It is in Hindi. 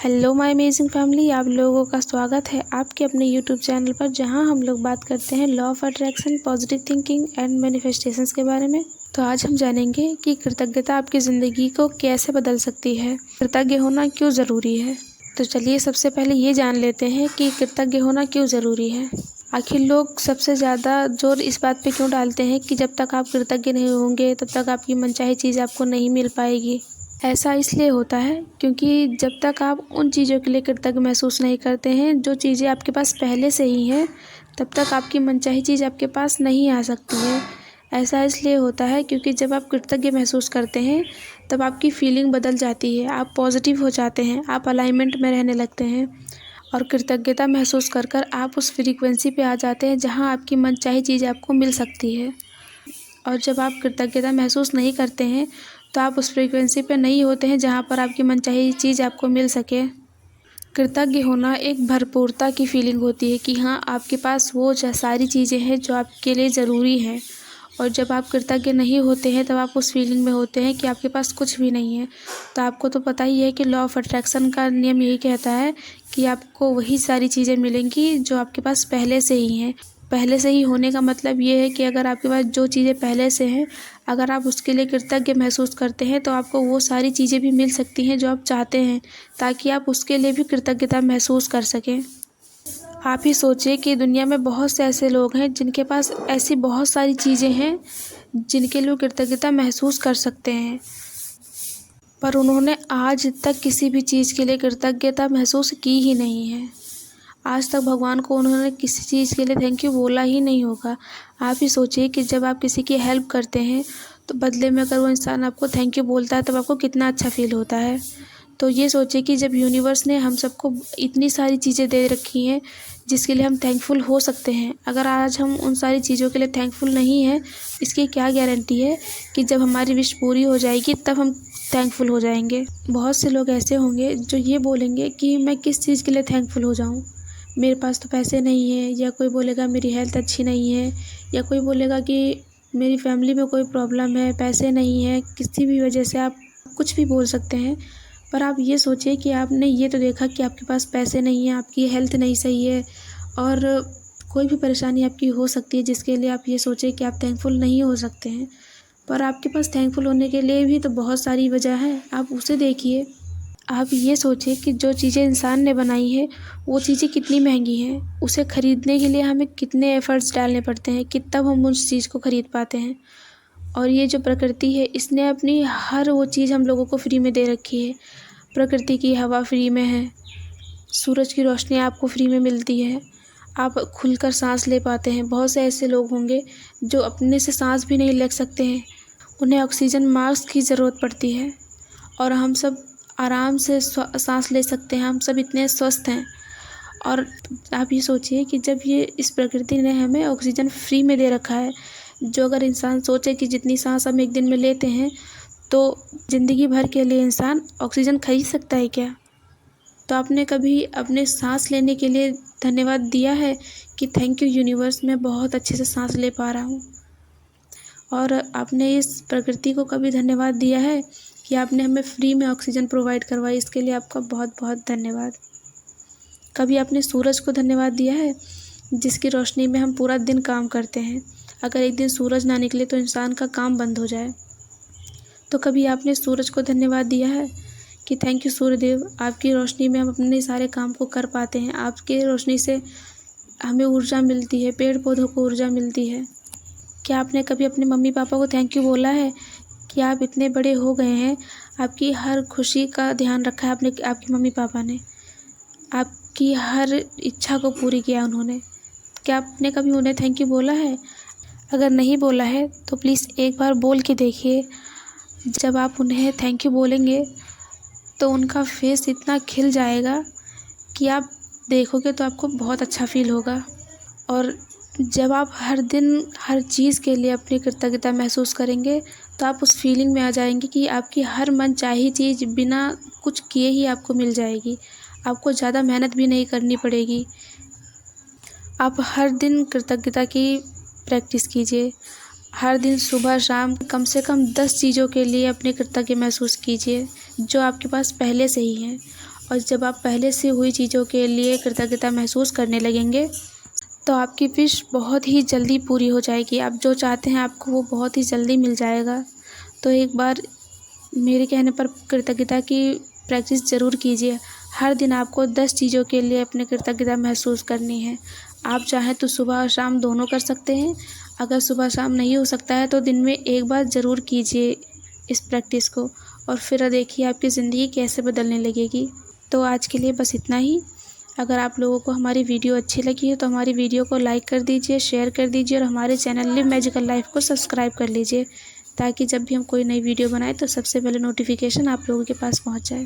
हेलो माय अमेजिंग फैमिली, आप लोगों का स्वागत है आपके अपने यूट्यूब चैनल पर, जहां हम लोग बात करते हैं law of attraction, positive thinking and manifestations के बारे में। तो आज हम जानेंगे कि कृतज्ञता आपकी ज़िंदगी को कैसे बदल सकती है, कृतज्ञ होना क्यों ज़रूरी है। तो चलिए सबसे पहले ये जान लेते हैं कि कृतज्ञ होना क्यों ज़रूरी है। आखिर लोग सबसे ज़्यादा जोर इस बात पे क्यों डालते हैं कि जब तक आप कृतज्ञ नहीं होंगे तब तक आपकी मनचाही चीज़ आपको नहीं मिल पाएगी। ऐसा इसलिए होता है क्योंकि जब तक आप उन चीज़ों के लिए कृतज्ञ महसूस नहीं करते हैं जो चीज़ें आपके पास पहले से ही हैं, तब तक आपकी मनचाही चीज़ आपके पास नहीं आ सकती है। ऐसा इसलिए होता है क्योंकि जब आप कृतज्ञ महसूस करते हैं तब आपकी फीलिंग बदल जाती है, आप पॉजिटिव हो जाते हैं, आप अलाइनमेंट में रहने लगते हैं और कृतज्ञता महसूस कर कर आप उस फ्रीक्वेंसी पे आ जाते हैं जहाँ आपकी मनचाही चीज़ आपको मिल सकती है। और जब आप कृतज्ञता महसूस नहीं करते हैं तो आप उस फ्रीक्वेंसी पे नहीं होते हैं जहाँ पर आपकी मनचाही चीज़ आपको मिल सके। कृतज्ञ होना एक भरपूरता की फीलिंग होती है कि हाँ, आपके पास वो सारी चीज़ें हैं जो आपके लिए ज़रूरी हैं। और जब आप कृतज्ञ नहीं होते हैं तब आप उस फीलिंग में होते हैं कि आपके पास कुछ भी नहीं है। तो आपको तो पता ही है कि लॉ ऑफ अट्रैक्शन का नियम यही कहता है कि आपको वही सारी चीज़ें मिलेंगी जो आपके पास पहले से ही हैं। पहले से ही होने का मतलब ये है कि अगर आपके पास जो चीज़ें पहले से हैं, अगर आप उसके लिए कृतज्ञ महसूस करते हैं तो आपको वो सारी चीज़ें भी मिल सकती हैं जो आप चाहते हैं, ताकि आप उसके लिए भी कृतज्ञता महसूस कर सकें। आप ही सोचिए कि दुनिया में बहुत से ऐसे लोग हैं जिनके पास ऐसी बहुत सारी चीज़ें हैं जिनके लिए कृतज्ञता महसूस कर सकते हैं, पर उन्होंने आज तक किसी भी चीज़ के लिए कृतज्ञता महसूस की ही नहीं है। आज तक भगवान को उन्होंने किसी चीज़ के लिए थैंक यू बोला ही नहीं होगा। आप ही सोचिए कि जब आप किसी की हेल्प करते हैं तो बदले में अगर वो इंसान आपको थैंक यू बोलता है तब आपको कितना अच्छा फील होता है। तो ये सोचिए कि जब यूनिवर्स ने हम सबको इतनी सारी चीज़ें दे रखी हैं जिसके लिए हम थैंकफुल हो सकते हैं, अगर आज हम उन सारी चीज़ों के लिए थैंकफुल नहीं हैं, इसकी क्या गारंटी है कि जब हमारी विश पूरी हो जाएगी तब हम थैंकफुल हो जाएंगे। बहुत से लोग ऐसे होंगे जो ये बोलेंगे कि मैं किस चीज़ के लिए थैंकफुल हो जाऊँ, मेरे पास तो पैसे नहीं है, या कोई बोलेगा मेरी हेल्थ अच्छी नहीं है, या कोई बोलेगा कि मेरी फैमिली में कोई प्रॉब्लम है, पैसे नहीं है, किसी भी वजह से आप कुछ भी बोल सकते हैं। पर आप ये सोचिए कि आपने ये तो देखा कि आपके पास पैसे नहीं है, आपकी हेल्थ नहीं सही है और कोई भी परेशानी आपकी हो सकती है जिसके लिए आप ये सोचें कि आप थैंकफुल नहीं हो सकते हैं। पर आपके पास थैंकफुल होने के लिए भी तो बहुत सारी वजह है, आप उसे देखिए। आप ये सोचिए कि जो चीज़ें इंसान ने बनाई है वो चीज़ें कितनी महंगी हैं, उसे ख़रीदने के लिए हमें कितने एफ़र्ट्स डालने पड़ते हैं कि तब हम उस चीज़ को ख़रीद पाते हैं। और ये जो प्रकृति है इसने अपनी हर वो चीज़ हम लोगों को फ्री में दे रखी है। प्रकृति की हवा फ्री में है, सूरज की रोशनी आपको फ्री में मिलती है, आप खुलकर सांस ले पाते हैं। बहुत से ऐसे लोग होंगे जो अपने से सांस भी नहीं ले सकते हैं, उन्हें ऑक्सीजन मास्क की ज़रूरत पड़ती है और हम सब आराम से सांस ले सकते हैं, हम सब इतने स्वस्थ हैं। और आप ये सोचिए कि जब ये इस प्रकृति ने हमें ऑक्सीजन फ्री में दे रखा है, जो अगर इंसान सोचे कि जितनी सांस हम एक दिन में लेते हैं तो ज़िंदगी भर के लिए इंसान ऑक्सीजन खरीद सकता है क्या? तो आपने कभी अपने सांस लेने के लिए धन्यवाद दिया है कि थैंक यू यूनिवर्स, मैं बहुत अच्छे से सांस ले पा रहा हूँ? और आपने इस प्रकृति को कभी धन्यवाद दिया है कि आपने हमें फ्री में ऑक्सीजन प्रोवाइड करवाई, इसके लिए आपका बहुत बहुत धन्यवाद। कभी आपने सूरज को धन्यवाद दिया है जिसकी रोशनी में हम पूरा दिन काम करते हैं? अगर एक दिन सूरज ना निकले तो इंसान का काम बंद हो जाए। तो कभी आपने सूरज को धन्यवाद दिया है कि थैंक यू सूर्यदेव, आपकी रोशनी में हम अपने सारे काम को कर पाते हैं, आपके रोशनी से हमें ऊर्जा मिलती है, पेड़ पौधों को ऊर्जा मिलती है। क्या आपने कभी अपने मम्मी पापा को थैंक यू बोला है कि आप इतने बड़े हो गए हैं, आपकी हर खुशी का ध्यान रखा है आपके मम्मी पापा ने, आपकी हर इच्छा को पूरी किया उन्होंने? क्या आपने कभी उन्हें थैंक यू बोला है? अगर नहीं बोला है तो प्लीज़ एक बार बोल के देखिए। जब आप उन्हें थैंक यू बोलेंगे तो उनका फेस इतना खिल जाएगा कि आप देखोगे तो आपको बहुत अच्छा फील होगा। और जब आप हर दिन हर चीज़ के लिए अपनी कृतज्ञता महसूस करेंगे तो आप उस फीलिंग में आ जाएंगे कि आपकी हर मनचाही चीज़ बिना कुछ किए ही आपको मिल जाएगी, आपको ज़्यादा मेहनत भी नहीं करनी पड़ेगी। आप हर दिन कृतज्ञता की प्रैक्टिस कीजिए, हर दिन सुबह शाम कम से कम 10 चीज़ों के लिए अपने कृतज्ञ महसूस कीजिए जो आपके पास पहले से ही हैं। और जब आप पहले से हुई चीज़ों के लिए कृतज्ञता महसूस करने लगेंगे तो आपकी विश बहुत ही जल्दी पूरी हो जाएगी। आप जो चाहते हैं आपको वो बहुत ही जल्दी मिल जाएगा। तो एक बार मेरे कहने पर कृतज्ञता की प्रैक्टिस ज़रूर कीजिए। हर दिन आपको 10 चीज़ों के लिए अपनी कृतज्ञता महसूस करनी है। आप चाहें तो सुबह और शाम दोनों कर सकते हैं। अगर सुबह शाम नहीं हो सकता है तो दिन में एक बार ज़रूर कीजिए इस प्रैक्टिस को, और फिर देखिए आपकी ज़िंदगी कैसे बदलने लगेगी। तो आज के लिए बस इतना ही। अगर आप लोगों को हमारी वीडियो अच्छी लगी है तो हमारी वीडियो को लाइक कर दीजिए, शेयर कर दीजिए और हमारे चैनल लिव मैजिकल लाइफ को सब्सक्राइब कर लीजिए, ताकि जब भी हम कोई नई वीडियो बनाएं तो सबसे पहले नोटिफिकेशन आप लोगों के पास पहुंच जाए।